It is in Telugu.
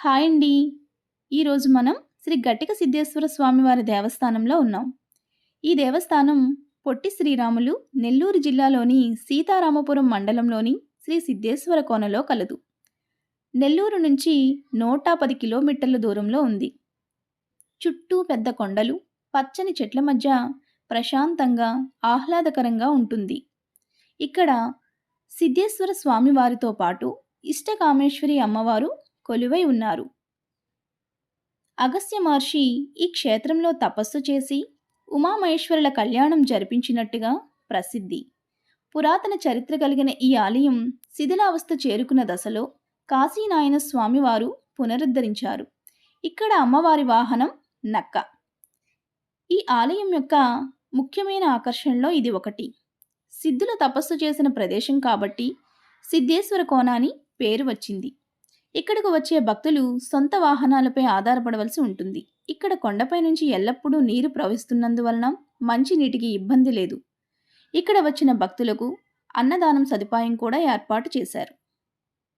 హాయ్ అండి. ఈరోజు మనం శ్రీ గట్టిక సిద్ధేశ్వర స్వామివారి దేవస్థానంలో ఉన్నాం. ఈ దేవస్థానం పొట్టి శ్రీరాములు నెల్లూరు జిల్లాలోని సీతారామపురం మండలంలోని శ్రీ సిద్ధేశ్వర కోనలో కలదు. నెల్లూరు నుంచి 110 కిలోమీటర్ల దూరంలో ఉంది. చుట్టూ పెద్ద కొండలు, పచ్చని చెట్ల మధ్య ప్రశాంతంగా, ఆహ్లాదకరంగా ఉంటుంది. ఇక్కడ సిద్ధేశ్వర స్వామివారితో పాటు ఇష్టకామేశ్వరి అమ్మవారు కొలువై ఉన్నారు. అగస్త్య మహర్షి ఈ క్షేత్రంలో తపస్సు చేసి ఉమామహేశ్వరుల కళ్యాణం జరిపించినట్టుగా ప్రసిద్ధి. పురాతన చరిత్ర కలిగిన ఈ ఆలయం శిథిలావస్థ చేరుకున్న దశలో కాశీనాయన స్వామివారు పునరుద్ధరించారు. ఇక్కడ అమ్మవారి వాహనం నక్క. ఈ ఆలయం యొక్క ముఖ్యమైన ఆకర్షణలో ఇది ఒకటి. సిద్ధులు తపస్సు చేసిన ప్రదేశం కాబట్టి సిద్ధేశ్వర కోన అని పేరు వచ్చింది. ఇక్కడకు వచ్చే భక్తులు సొంత వాహనాలపై ఆధారపడవలసి ఉంటుంది. ఇక్కడ కొండపై నుంచి ఎల్లప్పుడూ నీరు ప్రవహిస్తున్నందువలన మంచినీటికి ఇబ్బంది లేదు. ఇక్కడ వచ్చిన భక్తులకు అన్నదానం సదుపాయం కూడా ఏర్పాటు చేశారు.